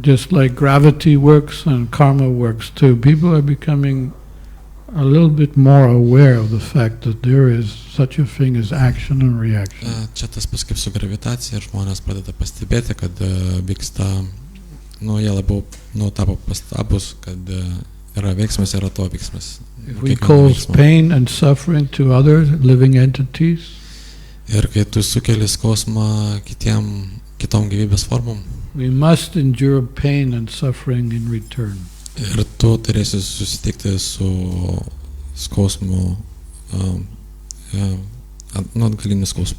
A: Just like gravity works and karma works too, people are becoming a little bit more aware of the fact that there is such a thing as action and reaction.
B: Čia tas pas kaip su gravitacija ir žmonės pradeda pastebėti, kad vyksta, jie labiau tapo pastabus, kad yra veiksmas ir atoveiksmas.
A: If we cause pain and suffering to other living entities,
B: ir kai tu sukeli skausmą kitom gyvybės formom,
A: we must endure pain and suffering in return.
B: Ir tu turėsi susitikti su skausmu, atgaliniu skausmu.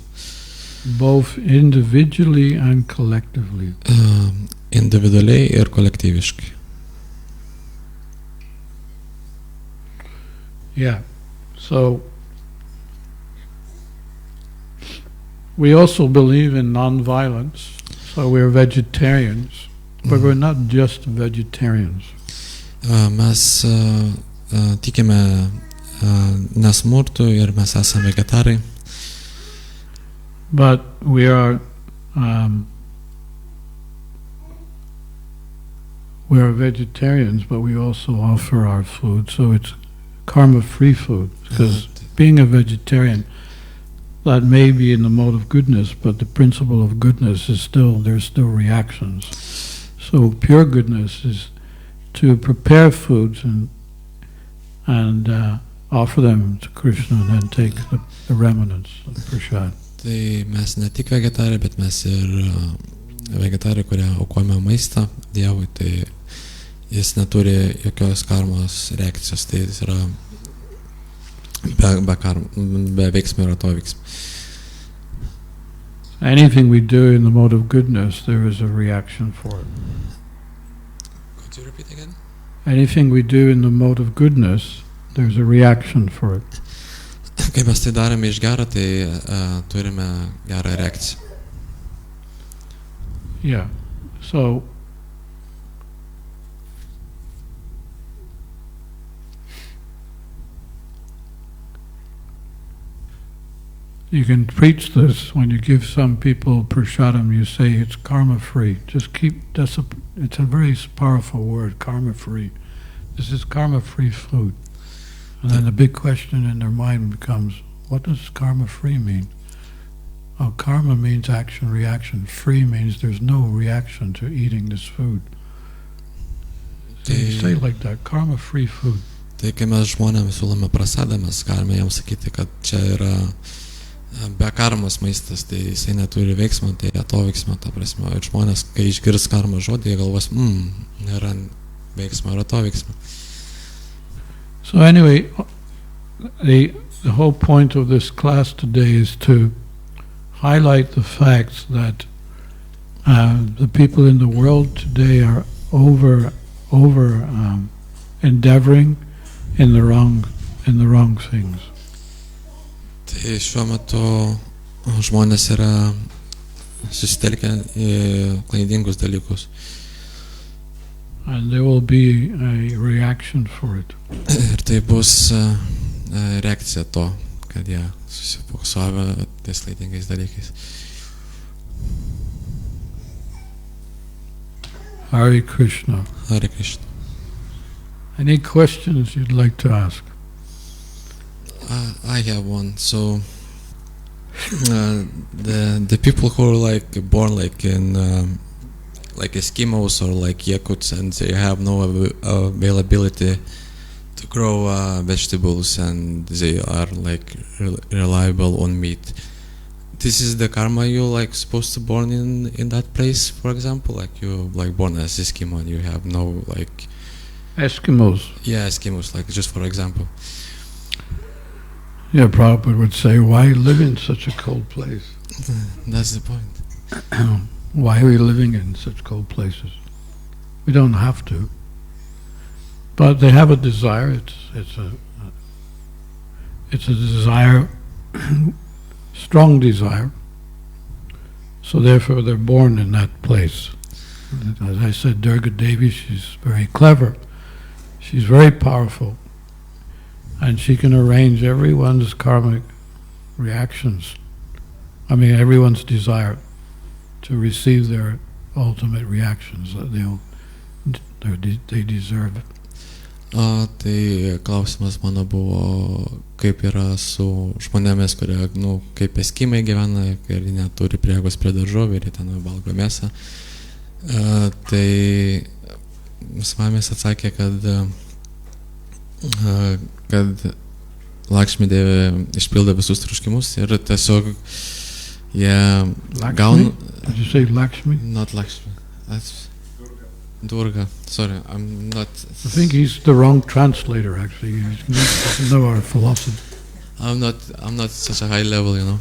A: Both individually and collectively.
B: Individualiai ir kolektyviškai.
A: Yeah. So we also believe in non-violence. So we're vegetarians, but we're not just vegetarians.
B: Mes tikime nesmurtų ir mes esame vegetarai.
A: But we are vegetarians, but we also offer our food. So it's karma-free food, because being a vegetarian, that may be in the mode of goodness, but the principle of goodness is there's still reactions. So pure goodness is to prepare foods and offer them to Krishna and then take the remnants of prasad.
B: Tai mes ne tik vegetarai, bet mes ir vegetarai, kurie aukojame maistą Dievui, tai jis neturi jokios karmos reakcijos, tai jis yra be veiksmio ir atoveiksmio.
A: Anything we do in the mode of goodness, there is a reaction for it.
B: Could you repeat again?
A: Anything we do in the mode of goodness, there's a reaction for it.
B: Kai mes tai darome iš gero, tai turime gerą reakciją.
A: Yeah. So you can preach this when you give some people prasadam, you say it's karma free. Just keep it's a very powerful word, karma free. This is karma free food. And then the big question in their mind becomes, what does karma free mean? Oh, karma means action, reaction. Free means there's no reaction to eating this food. So you say like that, karma free food.
B: Tai kai mes žmonėms siūlome prasadą, mes galime jiems sakyti, kad čia yra be karmos maistas, tai jisai neturi veiksmo, tai atoveiksmio, ta prasme. Ir žmonės, kai išgirs karmos žodį, jie galvos, nėra veiksmo ir atoveiksmo.
A: So anyway, the whole point of this class today is to highlight the facts that the people in the world today are over endeavoring in the wrong things.
B: Tai šiuo metu žmonės yra susitelkę į klaidingus dalykus.
A: And there will be a reaction for it.
B: Ir tai bus reakcija to, kad jie susifokusavę ties klaidingais dalykais.
A: Hare Krishna.
B: Hare Krishna.
A: Any questions you'd like to ask?
B: I have one. So the people who are like born like in like Eskimos or like Yakuts, and they have no availability to grow vegetables, and they are like reliable on meat. This is the karma you like supposed to born in that place, for example, like you like born as Eskimo and you have no like
A: Eskimos.
B: Yeah, Eskimos, like just for example.
A: Yeah, Prabhupada would say, why live in such a cold place?
B: That's the point.
A: Why are we living in such cold places? We don't have to. But they have a desire. It's a desire, strong desire. So therefore they're born in that place. As I said, Durga Devi, she's very clever. She's very powerful. And she can arrange everyone's karmic reactions. I mean, everyone's desire to receive their ultimate reactions that they deserve.
B: Tai klausimas mano buvo, kaip yra su žmonėmis, kurie, kaip eskimai gyvena, ir neturi prieigos prie daržovių ir ten valgo mėsą. Tai Svamis atsakė, kad Lakshmi Devi išpildo visus troškimus ir tiesiog jie gauna...
A: Did you say Lakshmi?
B: Not Lakshmi. That's Durga. Sorry, I'm not...
A: I think he's the wrong translator, actually. He doesn't know our philosophy.
B: I'm not such a high level, you know.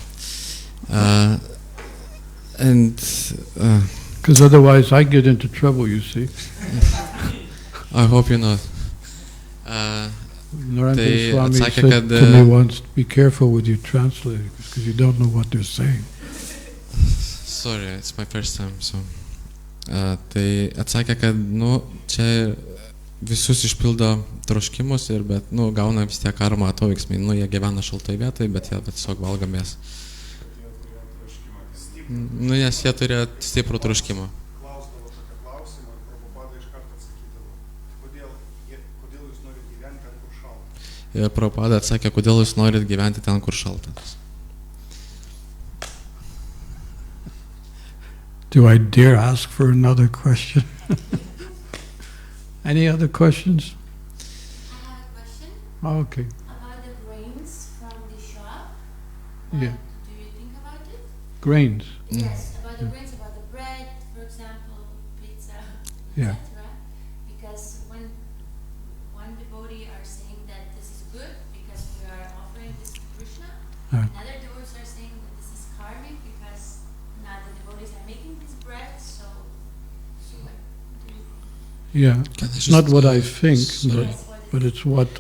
A: Because otherwise I get into trouble, you see.
B: I hope you're not.
A: Narendra Swami said to me once, be careful with your translators, because you don't know what they're saying.
B: Sorry, it's my first time, so... Tai atsakė, kad, čia visus išpildo troškimus, bet, gauna vis tiek karmą atoveiksmai. Jie gyvena šaltoj vietoj, bet jie tiesiog valgo mėsą. Nes jie turėjo stiprų troškimą.
C: Klausdavo tokio klausimo ir Prabhupada iš karto atsakydavo, kodėl jūs norit gyventi ten, kur šalta.
B: Ir Prabhupada atsakė, kodėl jūs norit gyventi ten, kur šalta.
A: Do I dare ask for another question? Any other questions?
D: I have a question.
A: Oh, okay.
D: About the grains from the shop.
A: Yeah.
D: Do you think about it?
A: Grains.
D: Yes, about the grains, about the bread, for example, pizza,
A: Yeah.
D: etc. Because when one devotee are saying that this is good because we are offering this to Krishna, another devotees are saying that this is karmic because now the devotees are making this bread, so what do you think?
A: Yeah.
B: Can I
A: It's
B: just,
A: not what I think,
B: sorry.
D: Yes, what is
A: but it's what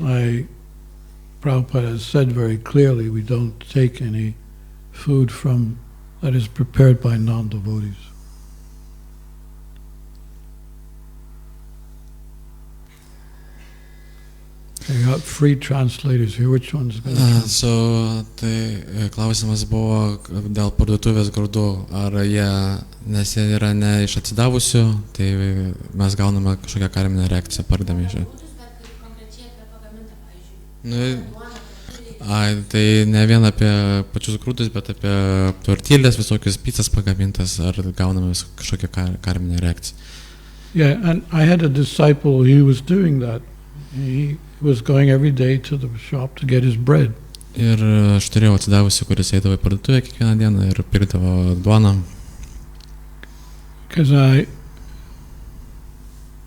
A: Prabhupada has said very clearly. We don't take any food from that is prepared by non-devotees. Okay, you got free translators here. Which one's going to
B: Tai klausimas buvo dėl parduotuvės grūdų. Ar jie, nes jie yra ne iš atsidavusių, tai mes gauname kažkokią karminę reakciją pardami iš jų.
D: Bet konkrečiai apie pagamintą, pavyzdžiui,
B: Nu,
D: duoną,
B: tai ne vien apie pačius grūdus, bet apie tortilės, visokius pizzas pagamintas, ar gauname kažkokią karminę reakciją.
A: Yeah, and I had a disciple, he was doing that. He was going every day to the shop to get his bread.
B: Ir aš turėjau atsidavusi, kuris eidavo į parduotuvę kiekvieną dieną ir pirkdavo duoną.
A: Because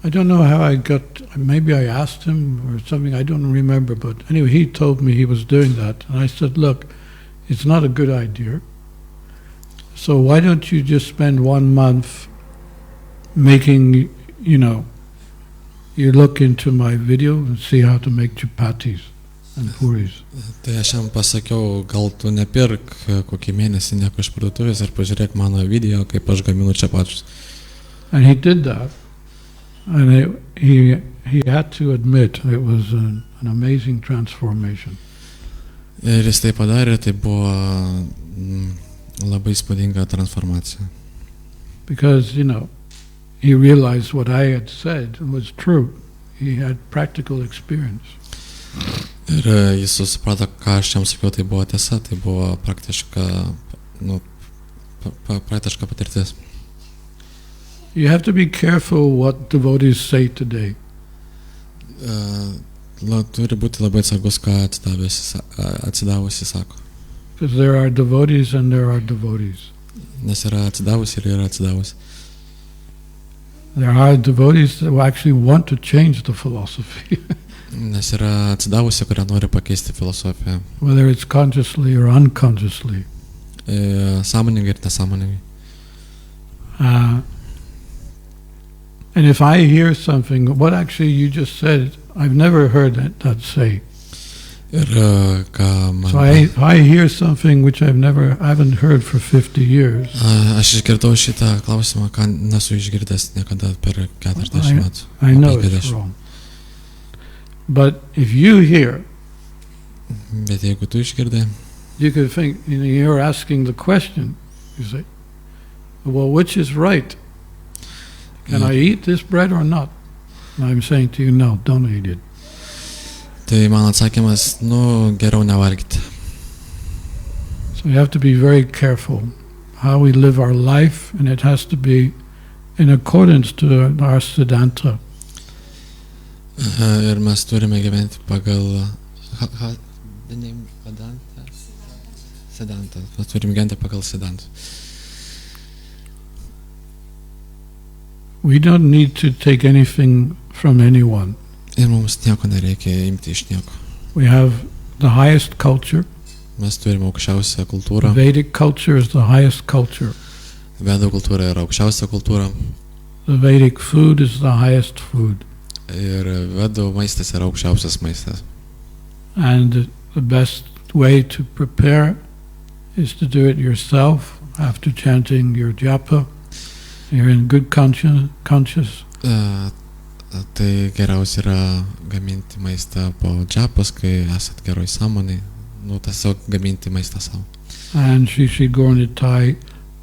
A: I don't know how I got, maybe I asked him or something, I don't remember, but anyway, he told me he was doing that. And I said, look, it's not a good idea. So why don't you just spend 1 month making, you look into my video and see how to make chapatis and puris.
B: Tai aš jam pasakiau, gal tu nepirk kokį mėnesį nieko iš parduotuvės ir pažiūrėk mano video, kaip aš gaminu čepačius.
A: And he did that. And he had to admit it was an amazing transformation.
B: Ir jis tai padarė, tai buvo labai įspūdinga transformacija.
A: Because, he realized what I had said was true. He had practical experience.
B: Ir jis suprato, ką aš jam sakiau, tai buvo tiesa, tai buvo praktiška patirtis.
A: You have to be careful what devotees say today.
B: Turi būti labai atsargus, ką atsidavusi sako.
A: Because there are devotees and there are devotees.
B: Nes yra atsidavusi ir yra atsidavusi.
A: There are devotees that actually want to change the philosophy,
B: Nes yra atsidavusi, kurie nori pakeisti filosofiją.
A: whether it's consciously or unconsciously.
B: Sąmoningai ir nesąmoningai.
A: And if I hear something, what actually you just said, I've never heard that say.
B: Ir ką man...
A: So if I hear something which I haven't heard for 50 years,
B: Aš išgirdau šitą klausimą, ką nesu išgirdęs niekada per 40 metų.
A: I know it's
B: 50.
A: wrong. But if you hear,
B: Bet jeigu tu išgirdai,
A: you could think, you're asking the question, you say, well, which is right? Can I eat this bread or not? And I'm saying to you, no, don't eat it.
B: tai mano atsakymas, geriau nevalgyti.
A: So you have to be very careful how we live our life, and it has to be in accordance to our Siddhanta.
B: Ir mes turime gyventi pagal... Siddhanta. Mes turime gyventi pagal Siddhanta.
A: We don't need to take anything from anyone.
B: Ir mums nieko nereikia imti iš nieko.
A: We have the highest culture.
B: Mes turime aukščiausią kultūrą.
A: Vedic culture is the highest culture.
B: Vedų kultūra yra aukščiausia kultūra.
A: The Vedic food is the highest food.
B: Ir vedų maistas yra aukščiausias maistas.
A: And the best way to prepare is to do it yourself after chanting your japa. You're in good conscious.
B: Tai geriausia yra gaminti maistą po džapos, kai esat geroj sąmonėj. Tiesiog gaminti maistą savo.
A: And Shri Gornitai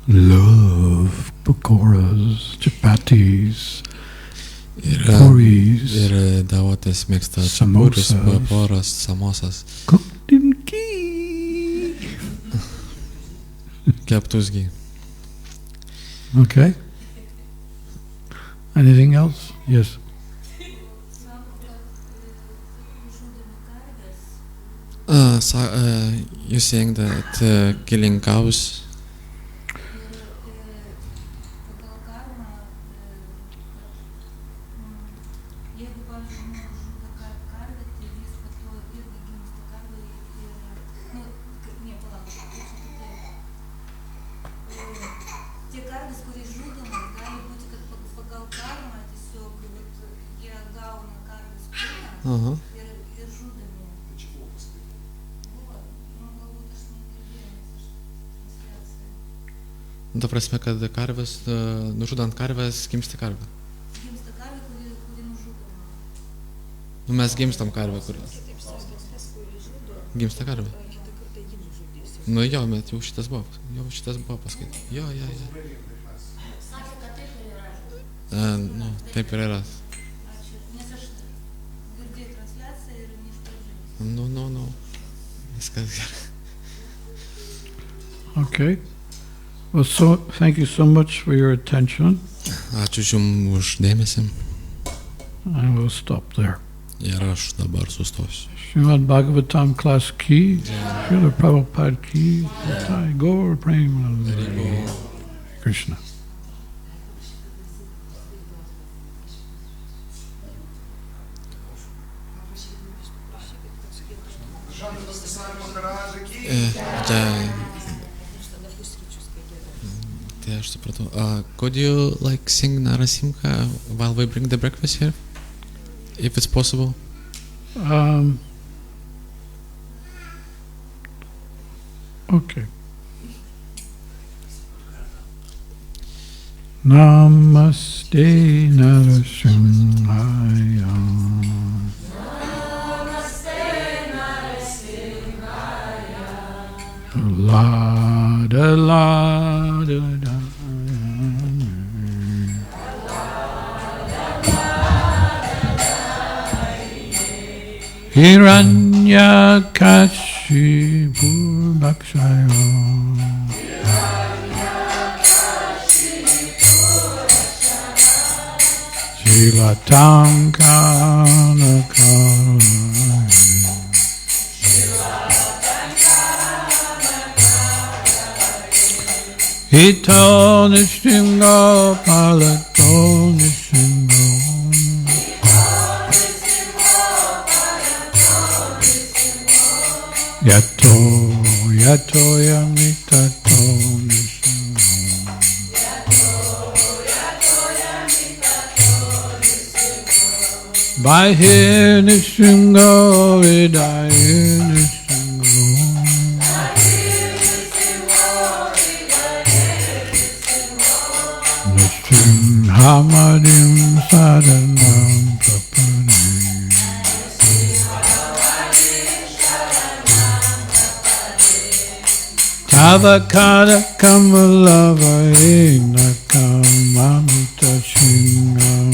A: love pakoras, chapatis, puris,
B: Ir devotės mėgsta
A: samosas,
B: čapurius, pakoras, samosas,
A: cooked in ghee.
B: keptus ghee.
A: Okay. Anything else? Yes.
B: You're saying that killing cows. Ага. Ta prasme, kad karvės, nužudant karvės, gimsta karvė.
D: Gimsta karvė, kuri nužudoma.
B: Nu, mes gimstam karvę, kur... Gimsta karvė. Nu jo, bet jau šitas buvo paskaityti. Jo.
D: Sakė, kad taip ir yra.
B: Nu, taip ir yra.
D: Ačiū. Nes aš girdėjau transliaciją ir neišpažinsiu.
B: Nu. Viskas gerai.
A: Okay. Well, so thank you so much for your attention.
B: Ačiū Jums už dėmesį.
A: And we'll stop there.
B: Ir aš dabar sustosiu.
A: Srimad Bhagavatam class ki, Srila Prabhupada ki, Gaur Premanande. Krishna.
C: Dhirasanta Maharaja ki.
B: Tai aš supratau. Could you like sing Narasimha while we bring the breakfast here? If it's possible.
A: Okay. Namaste Narasimhaya. La da la da da. Hiranya Kashipu Bhakshayo. Shilatam Kanaka. Hito Nishimgo Palato Nishimgo. Yato Yamitato Nishimgo. By here Nishimgo, Vidaya Nishimgo. Hamadim Sadanam Prapadim. Tavakada Kamalava Nakamamita Shingam.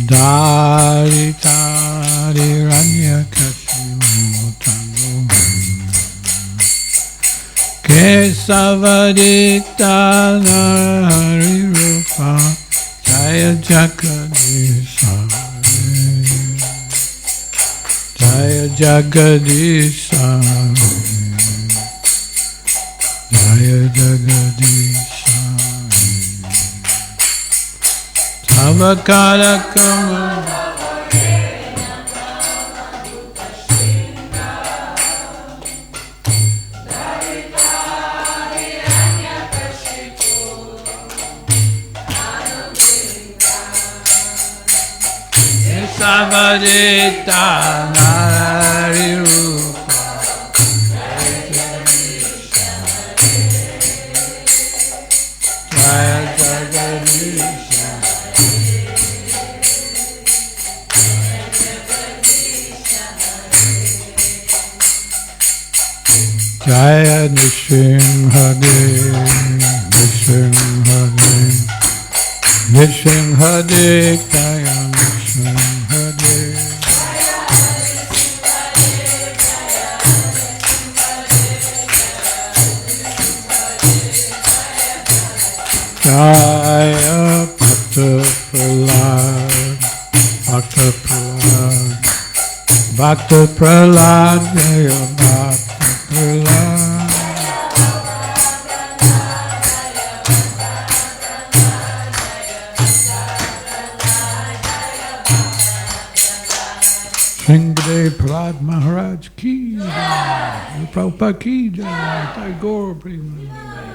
A: Dari Tari Ranya Kashimotango. Kesavadita Nari Rupa Jaya Jagadisha Jaya Jagadisha Jaya Jagadisha Tavakala Kama. Samadita Nari Rupa Jaya Jagadisha Jaya Nishimhadev Nishimhadev Nishimhadev Jaya Nishimhadev Jaya Bhakta Prahlad, Bhakta Prahlad, Bhakta Prahlad, Jaya Bhakta Prahlad. Srimad Prahlad Maharaj ki jai, Prabhupada ki jai, Tagore Prema.